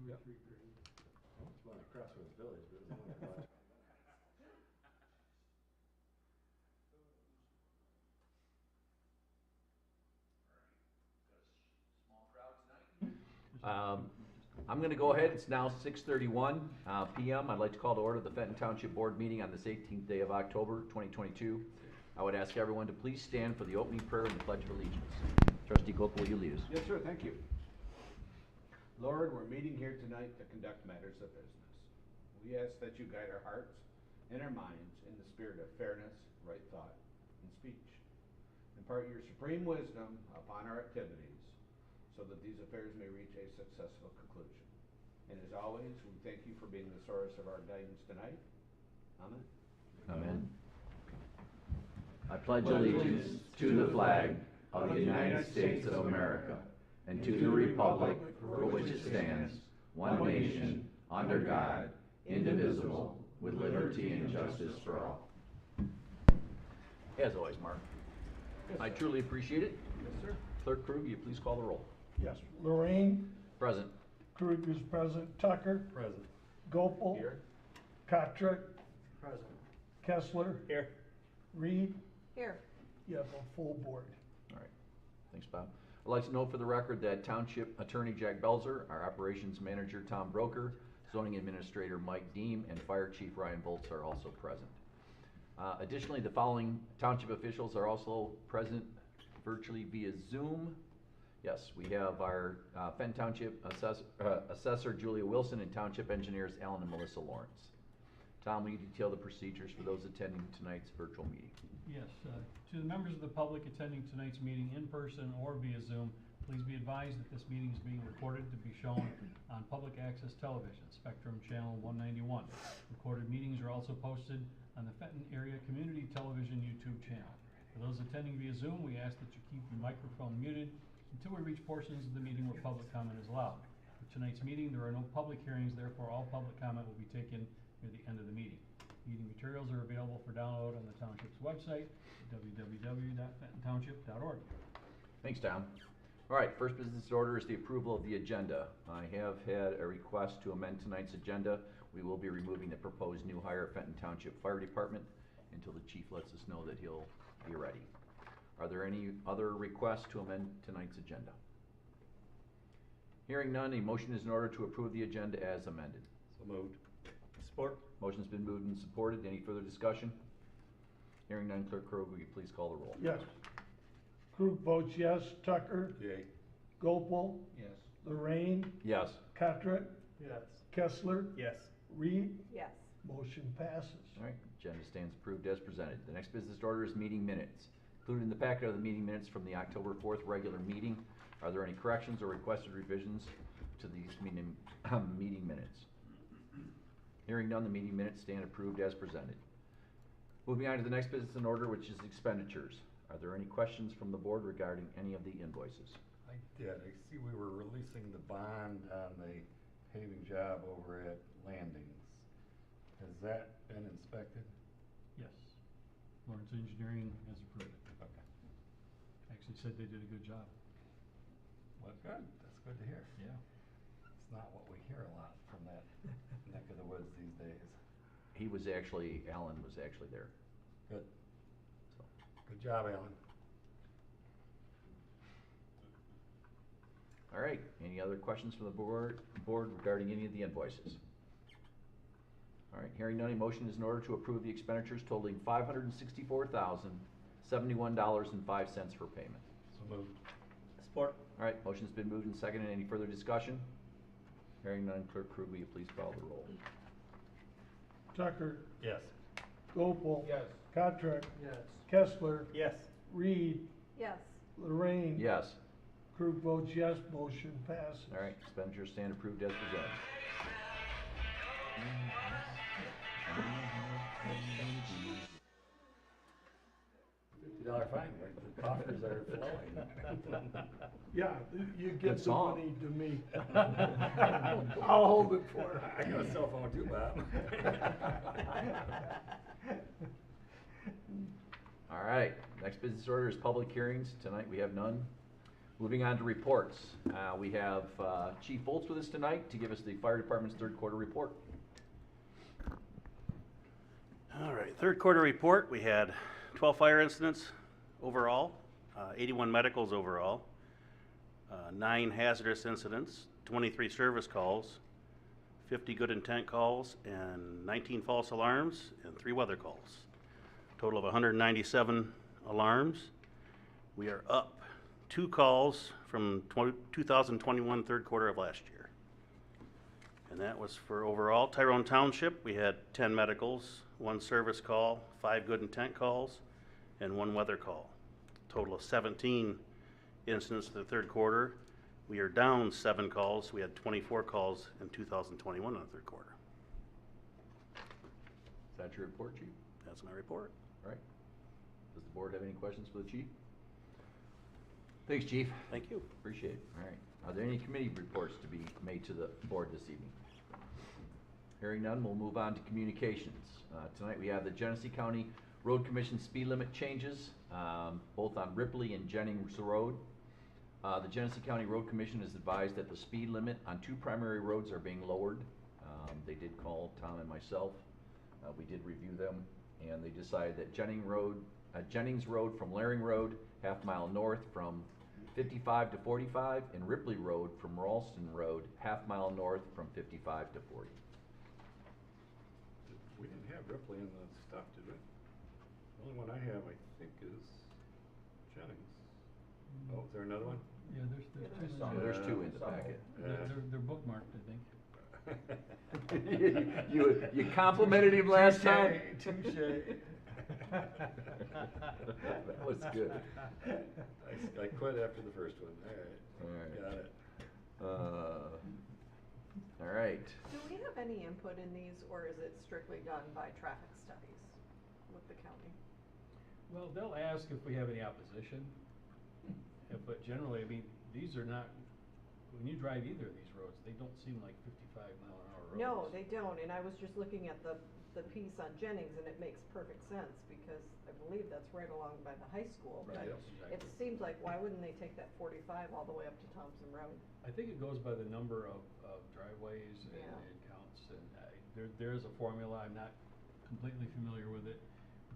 Yep. 3:30. It's one at Crossroads Village, but it was only about. I'm going to go ahead. It's now 6:31 p.m. I'd like to call to order the Fenton Township Board meeting on this 18th day of October 2022. I would ask everyone to please stand for the opening prayer and the Pledge of Allegiance. Trustee Cook, will you lead us? Yes, sir. Thank you. Lord, we're meeting here tonight to conduct matters of business. We ask that you guide our hearts and our minds in the spirit of fairness, right thought, and speech. Impart your supreme wisdom upon our activities so that these affairs may reach a successful conclusion. And as always, we thank you for being the source of our guidance tonight. Amen. Amen. I pledge allegiance to the flag of the United States of America and to the republic for which it stands, one nation, under God, indivisible, with liberty and justice for all. As always, Mark. I truly appreciate it. Yes, sir. Clerk Krug, will you please call the roll? Yes, Lorraine, Present. Krug is present, Tucker, Present. Gopel, Here. Kotrick, Present. Kessler, Here. Reed. Here. You have a full board. All right. Thanks, Bob. I'd like to note for the record that Township Attorney Jack Belzer, our Operations Manager Tom Broker, Zoning Administrator Mike Deem, and Fire Chief Ryan Volz are also present. Additionally, the following township officials are also present virtually via Zoom. Yes, we have our Fenton Township Assessor Julia Wilson and Township Engineers Alan and Melissa Lawrence. Tom, will you detail the procedures for those attending tonight's virtual meeting? Yes, to the members of the public attending tonight's meeting in person or via Zoom, please be advised that this meeting is being recorded to be shown on public access television, Spectrum Channel 191. Recorded meetings are also posted on the Fenton Area Community Television YouTube channel. For those attending via Zoom, we ask that you keep your microphone muted until we reach portions of the meeting where public comment is allowed. For tonight's meeting, there are no public hearings, therefore all public comment will be taken near the end of the meeting. Meeting materials are available for download on the Township's website, www.fentontownship.org. Thanks, Tom. All right, first business order is the approval of the agenda. I have had a request to amend tonight's agenda. We will be removing the proposed new hire at Fenton Township Fire Department until the chief lets us know that he'll be ready. Are there any other requests to amend tonight's agenda? Hearing none, a motion is in order to approve the agenda as amended. So moved. Support. Motion's been moved and supported. Any further discussion? Hearing none, Clerk Crowe, will you please call the roll? Yes. Krug votes yes, Tucker, Yay. Gopel, Yes. Lorraine, Yes. Kotrick, Yes. Kessler, Yes. Reed. Yes. Motion passes. All right, agenda stands approved as presented. The next business order is meeting minutes. Included in the packet are the meeting minutes from the October 4th regular meeting. Are there any corrections or requested revisions to these meeting minutes? Hearing none, the meeting minutes stand approved as presented. Moving on to the next business in order, which is expenditures. Are there any questions from the board regarding any of the invoices? I did. I see we were releasing the bond on the paving job over at Landings. Has that been inspected? Yes, Lawrence Engineering has approved it. Okay. Actually said they did a good job. Well, good. That's good to hear. Yeah. It's not what we hear a lot from that neck of the woods these days. Alan was actually there. Good. So. Good job, Alan. All right, any other questions from the board regarding any of the invoices? All right, hearing none, a motion is in order to approve the expenditures totaling $564,071.05 for payment. So moved. Support. All right, motion's been moved and seconded. Any further discussion? Hearing none, Clerk Krug, will you please call the roll? Tucker, Yes. Gopel, Yes. Kotrick, Yes. Kessler, Yes. Reed, Yes. Lorraine. Yes. Krug votes yes, motion passes. All right, expenditures stand approved as presented. $50 fine. The coffers are flowing. Yeah, you Good give the song. money to me. I'll hold it for her. I got a cell phone too, Bob. All right, next business order is public hearings. Tonight we have none. Moving on to reports. We have Chief Bolts with us tonight to give us the fire department's third quarter report. All right, third quarter report, we had 12 fire incidents overall, 81 medicals overall, 9 hazardous incidents, 23 service calls, 50 good intent calls, and 19 false alarms, and 3 weather calls. Total of 197 alarms. We are up 2 calls from 2021 third quarter of last year. And that was for overall Tyrone Township. We had 10 medicals, 1 service call, 5 good intent calls, and 1 weather call. Total of 17 incidents in the third quarter. We are down 7 calls. We had 24 calls in 2021 in the third quarter. Is that your report, Chief? That's my report. All right. Does the board have any questions for the chief? Thanks, Chief. Thank you. Appreciate it. All right. Are there any committee reports to be made to the board this evening? Hearing none, we'll move on to communications. Tonight we have the Genesee County Road Commission speed limit changes, both on Ripley and Jennings Road. The Genesee County Road Commission is advised that the speed limit on 2 primary roads are being lowered. They did call Tom and myself. We did review them, and they decided that Jennings Road from Laring Road, half-mile north from 55 to 45, and Ripley Road from Ralston Road, half-mile north from 55 to 40. We didn't have Ripley in the stuff, did we? The only one I have, I think, is Jennings. Oh, is there another one? Yeah, there's two. Yeah, there's 2 in the packet. They're bookmarked, I think. You complimented him last time? Touche. That was good. I quit after the first one. All right. Got it. All right. Do we have any input in these, or is it strictly done by traffic studies with the county? Well, they'll ask if we have any opposition, but generally, I mean, these are not, when you drive either of these roads, they don't seem like 55-mile-an-hour roads. No, they don't, and I was just looking at the piece on Jennings, and it makes perfect sense, because I believe that's right along by the high school. Right, But yes, it seems like, why wouldn't they take that 45 all the way up to Thompson Road? I think it goes by the number of driveways and counts, and there is a formula, I'm not completely familiar with it,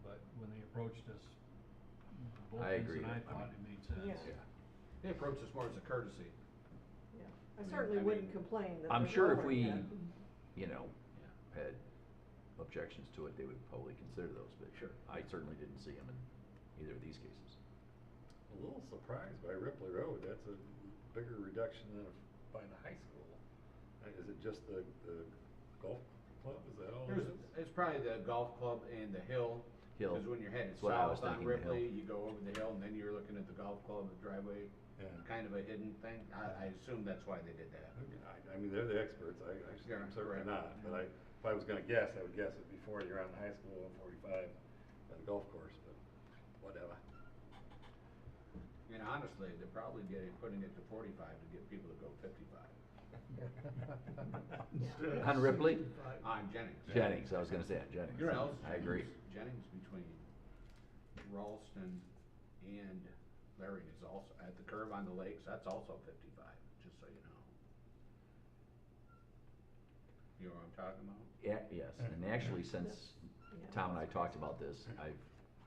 but when they approached us, both I Vince agree. and I thought it made sense. Yeah. They approach us more as a courtesy. Yeah, I certainly wouldn't complain that I'm they're sure if lowering we, that. you know, had objections to it, they would probably consider those, but Sure. I certainly didn't see them in either of these cases. A little surprised by Ripley Road. That's a bigger reduction than by the high school. Is it just the golf club? Is that all it is? It's probably the golf club and the hill. Hill. Because when you're headed That's what I was south on thinking, the hill. Ripley, you go over the hill, and then you're looking at the golf club, the driveway, Yeah. kind of a hidden thing. I assume that's why they did that. I mean, they're the experts. I'm Yeah, certainly correct. not. But if I was gonna guess, I would guess it before you're on high school and 45 at the golf course, but whatever. And honestly, they're probably putting it to 45 to get people to go 55. On Ripley? On Jennings. Jennings, I was gonna say on Jennings. You're right. I agree. Jennings between Ralston and Laring is also, at the curve on the lakes, that's also 55, just so you know. You know what I'm talking about? Yeah, yes, and actually, since Yeah. Tom and I talked about this,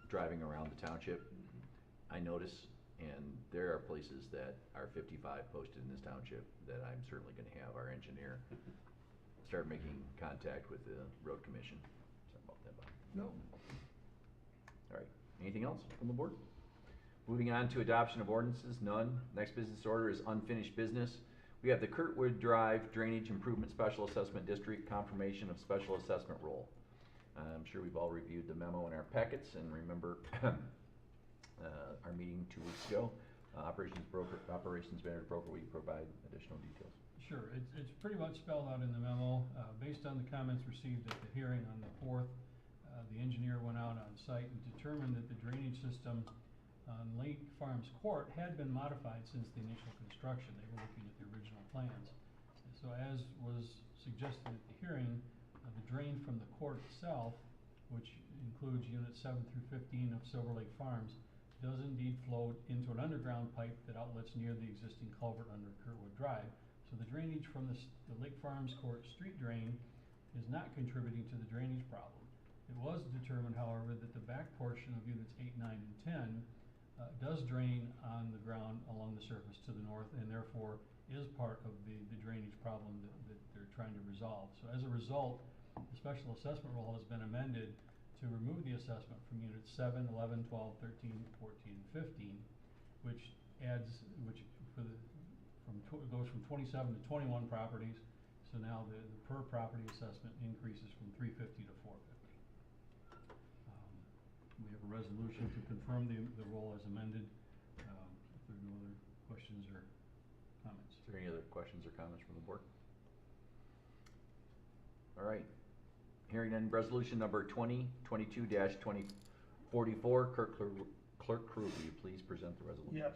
driving around the township, I notice, and there are places that are 55 posted in this township that I'm certainly gonna have our engineer start making contact with the road commission. Sorry about that, Bob. No. All right, anything else from the board? Moving on to adoption of ordinances, none. Next business order is unfinished business. We have the Kurtwood Drive Drainage Improvement Special Assessment District confirmation of special assessment role. I'm sure we've all reviewed the memo in our packets and remember our meeting 2 weeks ago. Operations Manager Broker, will you provide additional details? Sure, it's pretty much spelled out in the memo. Based on the comments received at the hearing on the 4th, the engineer went out on site and determined that the drainage system on Lake Farms Court had been modified since the initial construction. They were looking at the original plans. And so as was suggested at the hearing, the drain from the court itself, which includes units 7 through 15 of Silver Lake Farms, does indeed flow into an underground pipe that outlets near the existing culvert under Kurtwood Drive. So the drainage from the Lake Farms Court street drain is not contributing to the drainage problem. It was determined, however, that the back portion of units 8, 9, and 10 does drain on the ground along the surface to the north, and therefore is part of the drainage problem that they're trying to resolve. So as a result, the special assessment roll has been amended to remove the assessment from units 7, 11, 12, 13, 14, and 15, which goes from 27 to 21 properties. So now the per property assessment increases from 350 to 450. We have a resolution to confirm the roll as amended. If there are no other questions or comments. Is there any other questions or comments from the board? All right. Hearing none, resolution number 2022-2044. Clerk Crew, will you please present the resolution? Yes.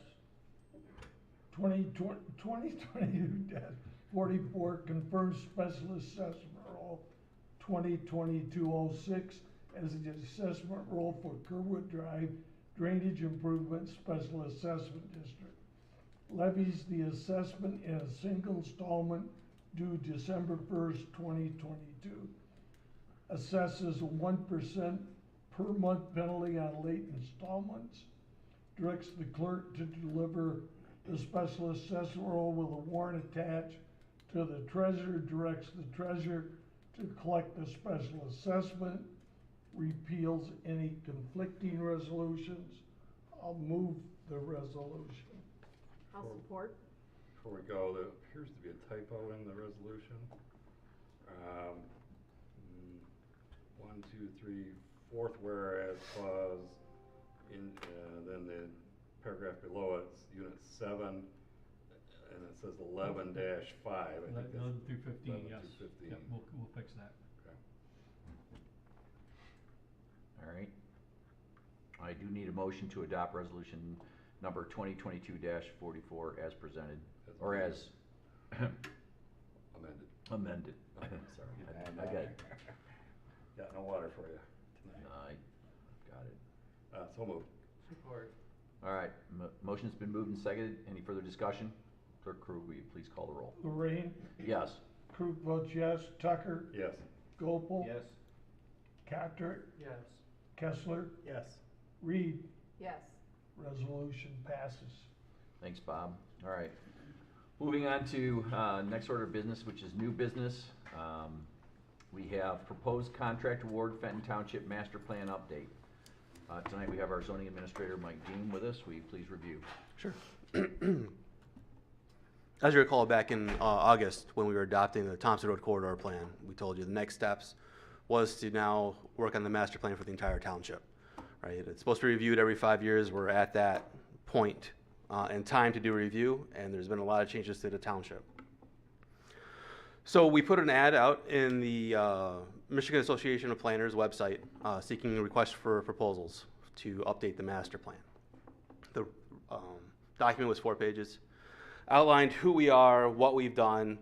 2022-44 confirms special assessment roll 2022-06 as the assessment roll for Kurtwood Drive Drainage Improvement Special Assessment District. Levies the assessment in a single installment due December 1st, 2022. Assesses a 1% per month penalty on late installments. Directs the clerk to deliver the special assessment roll with a warrant attached to the treasurer. Directs the treasurer to collect the special assessment. Repeals any conflicting resolutions. I'll move the resolution. I'll support. Before we go, there appears to be a typo in the resolution. 1, 2, 3, fourth whereas clause in, then the paragraph below it's unit 7, and it says 11-5. 11 through 15, 11 yes. through 15. Yep, we'll fix that. Okay. All right. I do need a motion to adopt resolution number 2022-44 as presented, or as amended. Sorry, I got it. Got no water for you tonight. No, I got it. So moved. Support. All right, motion's been moved and seconded. Any further discussion? Clerk Crew, will you please call the roll? Lorraine, Yes. Krug votes yes. Tucker, Yes. Gopel, Yes. Catrick, Yes. Kessler, Yes. Reed. Yes. Resolution passes. Thanks, Bob. All right. Moving on to next order of business, which is new business. We have proposed contract award Fenton Township Master Plan update. Tonight we have our zoning administrator, Mike Dean, with us. Will you please review? Sure. As you recall, back in August, when we were adopting the Thompson Road Corridor Plan, we told you the next steps was to now work on the master plan for the entire township. Right? It's supposed to be reviewed every 5 years. We're at that point in time to do a review, and there's been a lot of changes to the township. So we put an ad out in the Michigan Association of Planners website seeking a request for proposals to update the master plan. The document was 4 pages, outlined who we are, what we've done,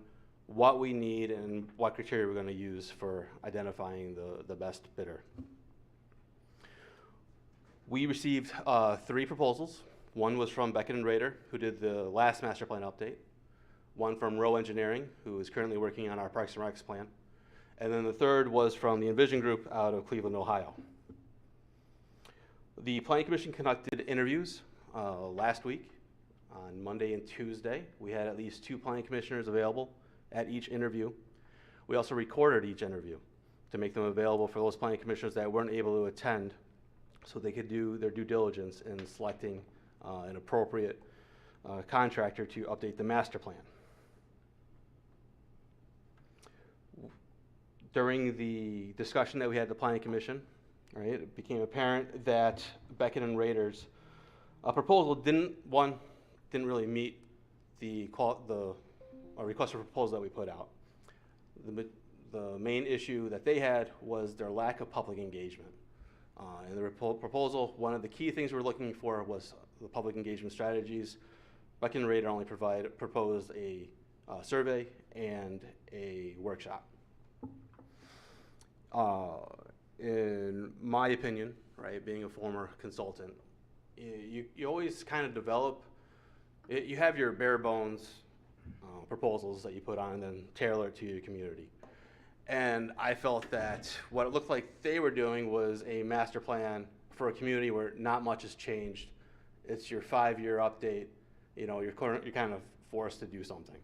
what we need, and what criteria we're going to use for identifying the best bidder. We received 3 proposals. One was from Beckett and Rader, who did the last master plan update. One from Rowe Engineering, who is currently working on our Parks and Recs plan. And then the third was from the Envision Group out of Cleveland, Ohio. The Planning Commission conducted interviews last week on Monday and Tuesday. We had at least 2 planning commissioners available at each interview. We also recorded each interview to make them available for those planning commissioners that weren't able to attend, so they could do their due diligence in selecting an appropriate contractor to update the master plan. During the discussion that we had at the Planning Commission, right, it became apparent that Beckett and Rader's proposal didn't really meet the request for proposal that we put out. The main issue that they had was their lack of public engagement. In the proposal, one of the key things we're looking for was the public engagement strategies. Beckett and Rader only proposed a survey and a workshop. In my opinion, right, being a former consultant, you always kind of develop, you have your bare bones proposals that you put on and then tailor it to your community. And I felt that what it looked like they were doing was a master plan for a community where not much has changed. It's your 5-year update. You know, you're kind of forced to do something.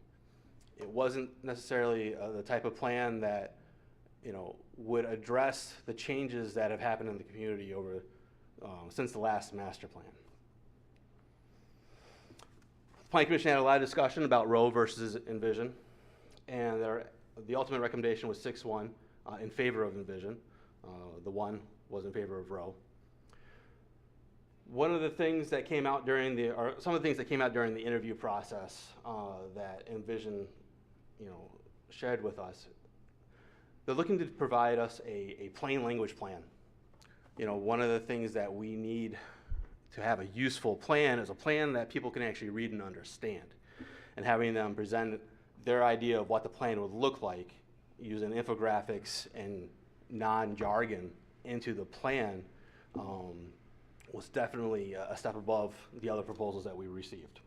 It wasn't necessarily the type of plan that, you know, would address the changes that have happened in the community over since the last master plan. The Planning Commission had a lot of discussion about Roe versus Envision, and the ultimate recommendation was 6-1 in favor of Envision. The 1 was in favor of Roe. One of the things that came out during some of the things that came out during the interview process that Envision, you know, shared with us, they're looking to provide us a plain language plan. You know, one of the things that we need to have a useful plan is a plan that people can actually read and understand. And having them present their idea of what the plan would look like using infographics and non-jargon into the plan was definitely a step above the other proposals that we received.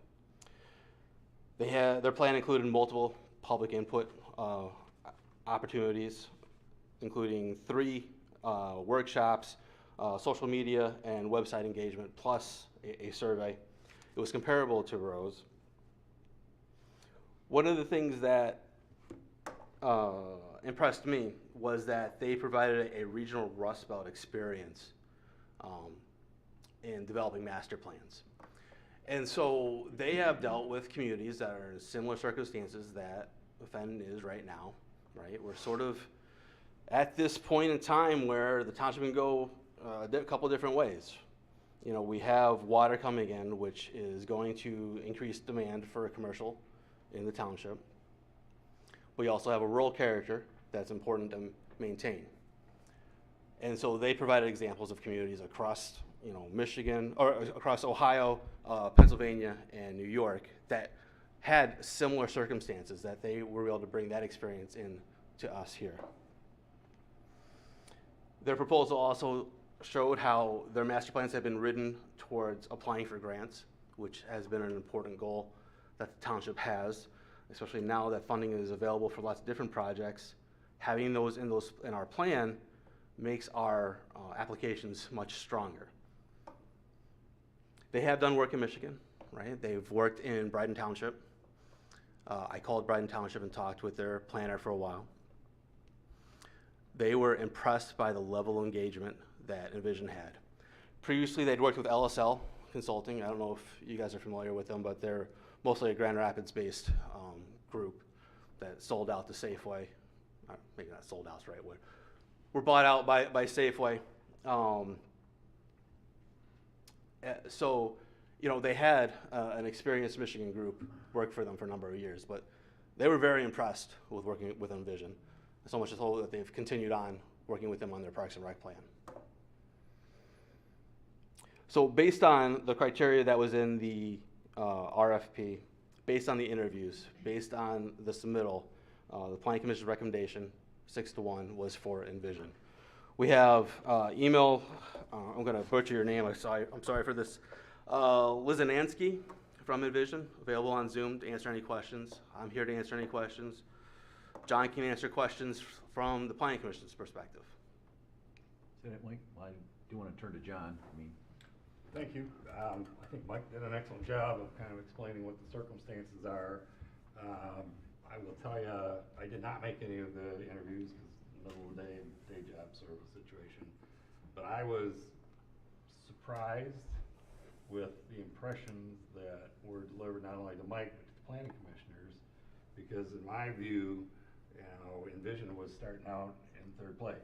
Their plan included multiple public input opportunities, including 3 workshops, social media and website engagement, plus a survey. It was comparable to Roe's. One of the things that impressed me was that they provided a regional Rust Belt experience in developing master plans. And so they have dealt with communities that are in similar circumstances that Fenton is right now, right? We're sort of at this point in time where the township can go a couple different ways. You know, we have water coming in, which is going to increase demand for a commercial in the township. We also have a rural character that's important to maintain. And so they provided examples of communities across, you know, Michigan, or across Ohio, Pennsylvania, and New York that had similar circumstances, that they were able to bring that experience in to us here. Their proposal also showed how their master plans have been written towards applying for grants, which has been an important goal that the township has, especially now that funding is available for lots of different projects. Having those in our plan makes our applications much stronger. They have done work in Michigan, right? They've worked in Brighton Township. I called Brighton Township and talked with their planner for a while. They were impressed by the level of engagement that Envision had. Previously, they'd worked with LSL Consulting. I don't know if you guys are familiar with them, but they're mostly a Grand Rapids-based group that sold out to Safeway. Maybe not sold out is the right word. Were bought out by Safeway. So, you know, they had an experienced Michigan group work for them for a number of years, but they were very impressed with working with Envision. So much so that they've continued on working with them on their Parks and Rec plan. So based on the criteria that was in the RFP, based on the interviews, based on the submittal, the Planning Commission's recommendation, 6-1, was for Envision. We have email, I'm gonna butcher your name, I'm sorry for this, Lizanansky from Envision, available on Zoom to answer any questions. I'm here to answer any questions. John can answer questions from the Planning Commission's perspective. Say that, Mike. Well, I do want to turn to John. I mean, Thank you. I think Mike did an excellent job of kind of explaining what the circumstances are. I will tell you, I did not make any of the interviews because middle of the day job sort of a situation. But I was surprised with the impressions that were delivered not only to Mike, but to the planning commissioners, because in my view, you know, Envision was starting out in 3rd place.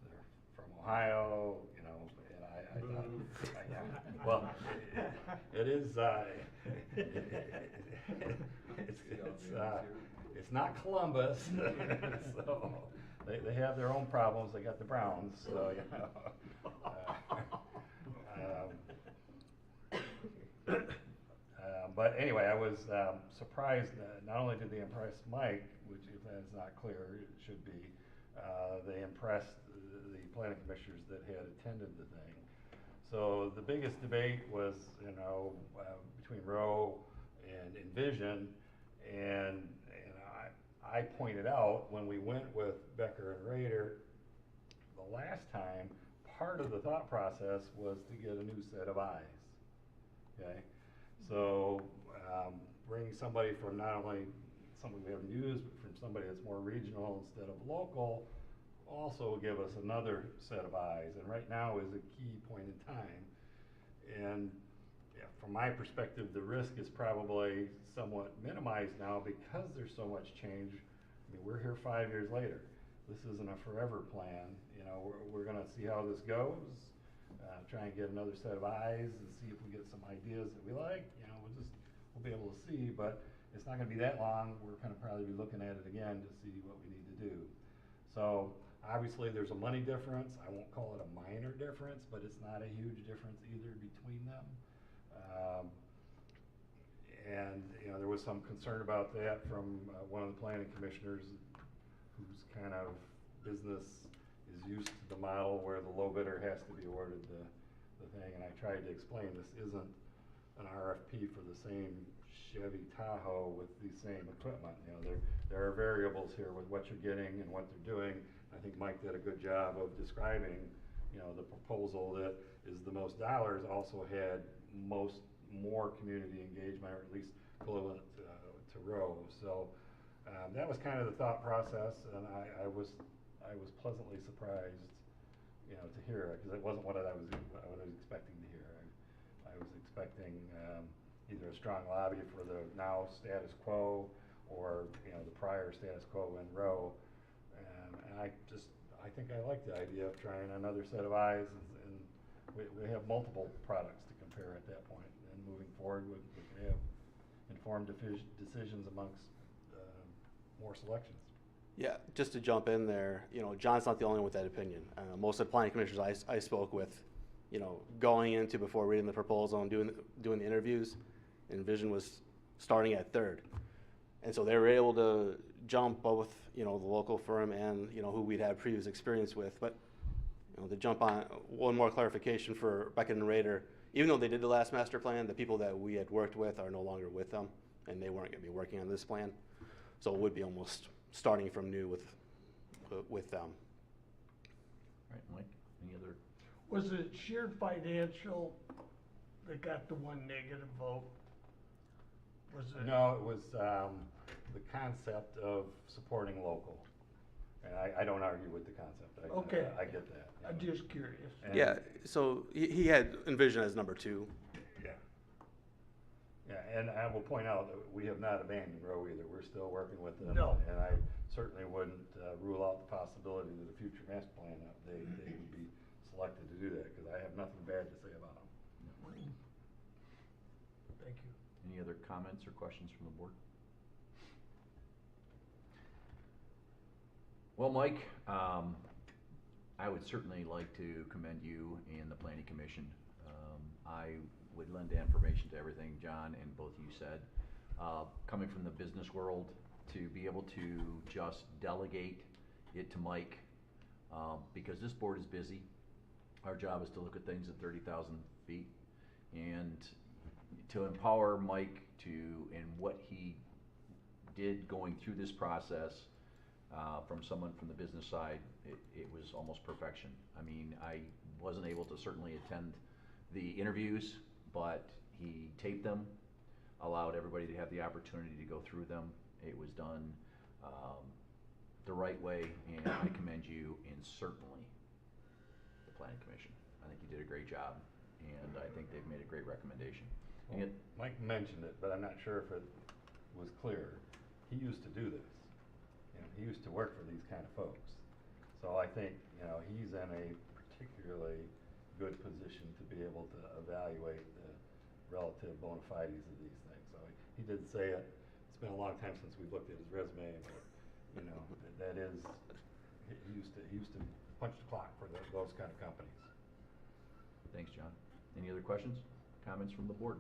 They're from Ohio, you know, and I thought, yeah, well, it is, it's not Columbus, so they have their own problems. They got the Browns, so, you know. But anyway, I was surprised that not only did they impress Mike, which if that's not clear, it should be, they impressed the planning commissioners that had attended the thing. So the biggest debate was, between Rowe and Envision, and I pointed out when we went with Becker and Rader the last time, part of the thought process was to get a new set of eyes. Okay, so bringing somebody from not only somebody we haven't used, but from somebody that's more regional instead of local, also will give us another set of eyes. And right now is a key point in time. And yeah, from my perspective, the risk is probably somewhat minimized now because there's so much change. I mean, we're here 5 years later. This isn't a forever plan. We're going to see how this goes. Try and get another set of eyes and see if we get some ideas that we like. We'll be able to see, but it's not going to be that long. We're going to probably be looking at it again to see what we need to do. So obviously there's a money difference. I won't call it a minor difference, but it's not a huge difference either between them. And there was some concern about that from one of the planning commissioners whose kind of business is used to the model where the low bidder has to be awarded the thing. And I tried to explain this isn't an RFP for the same Chevy Tahoe with the same equipment. There are variables here with what you're getting and what they're doing. I think Mike did a good job of describing, the proposal that is the most dollars also had more community engagement, or at least equivalent to Rowe. So that was kind of the thought process, and I was pleasantly surprised, to hear it, because it wasn't what I was expecting to hear. I was expecting either a strong lobby for the now status quo, or the prior status quo in Rowe. And I think I like the idea of trying another set of eyes, and we have multiple products to compare at that point. And moving forward, we can have informed decisions amongst more selections. Yeah, just to jump in there, John's not the only one with that opinion. Most of the planning commissioners I spoke with, going into before reading the proposal and doing the interviews, Envision was starting at third. And so they were able to jump both, the local firm and, who we'd had previous experience with. But, to jump on one more clarification for Beckett and Rader, even though they did the last master plan, the people that we had worked with are no longer with them, and they weren't going to be working on this plan. So it would be almost starting from new with them. All right, Mike, any other? Was it sheer financial that got the one negative vote? Was it? No, it was the concept of supporting local. And I don't argue with the concept. Okay. I get that. I'm just curious. And Yeah, so he had Envision as number 2. Yeah. Yeah, and I will point out that we have not abandoned Rowe either. We're still working with them. No. And I certainly wouldn't rule out the possibility that a future master plan, they would be selected to do that, because I have nothing bad to say about them. Thank you. Any other comments or questions from the board? Well, Mike, I would certainly like to commend you and the Planning Commission. I would lend information to everything John and both you said. Coming from the business world, to be able to just delegate it to Mike, because this board is busy. Our job is to look at things at 30,000 feet, and to empower Mike and what he did going through this process, from someone from the business side, it was almost perfection. I mean, I wasn't able to certainly attend the interviews, but he taped them, allowed everybody to have the opportunity to go through them. It was done the right way, and I commend you, and certainly the Planning Commission. I think you did a great job, and I think they've made a great recommendation. Well, Mike mentioned it, but I'm not sure if it was clear. He used to do this. He used to work for these kind of folks. So I think, he's in a particularly good position to be able to evaluate the relative bona fides of these things. So he did say it. It's been a long time since we've looked at his resume, but, that is, he used to punch the clock for those kind of companies. Thanks, John. Any other questions, comments from the board?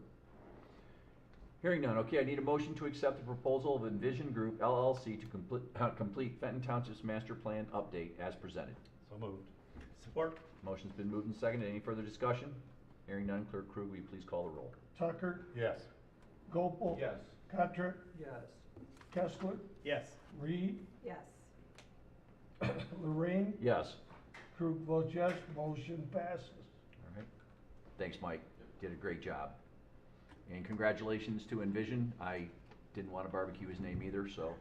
Hearing none, okay, I need a motion to accept the proposal of Envision Group LLC to complete Fenton Township's master plan update as presented. So moved. Support. Motion's been moved and seconded. Any further discussion? Hearing none, Clerk Krug, will you please call the roll? Tucker, Yes. Gopel. Yes. Petrick, Yes. Kessler, Yes. Reed, Yes. Lorraine, Yes. Krug votes yes, motion passes. All right. Thanks, Mike. Did a great job. And congratulations to Envision. I didn't want to barbecue his name either, so.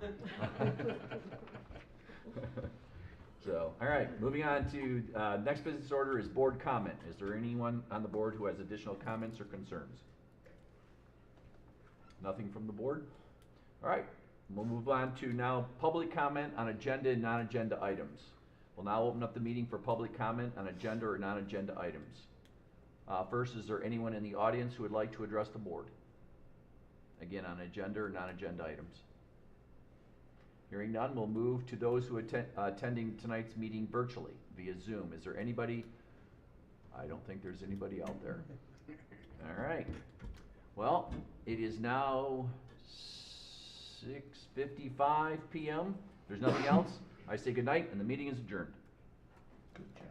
So, all right, moving on to, next business order is board comment. Is there anyone on the board who has additional comments or concerns? Nothing from the board? All right, we'll move on to now public comment on agenda and non-agenda items. We'll now open up the meeting for public comment on agenda or non-agenda items. First, is there anyone in the audience who would like to address the board? Again, on agenda or non-agenda items. Hearing none, we'll move to those who attending tonight's meeting virtually via Zoom. Is there anybody? I don't think there's anybody out there. All right. Well, it is now 6:55 p.m. If there's nothing else, I say good night and the meeting is adjourned. Good catch.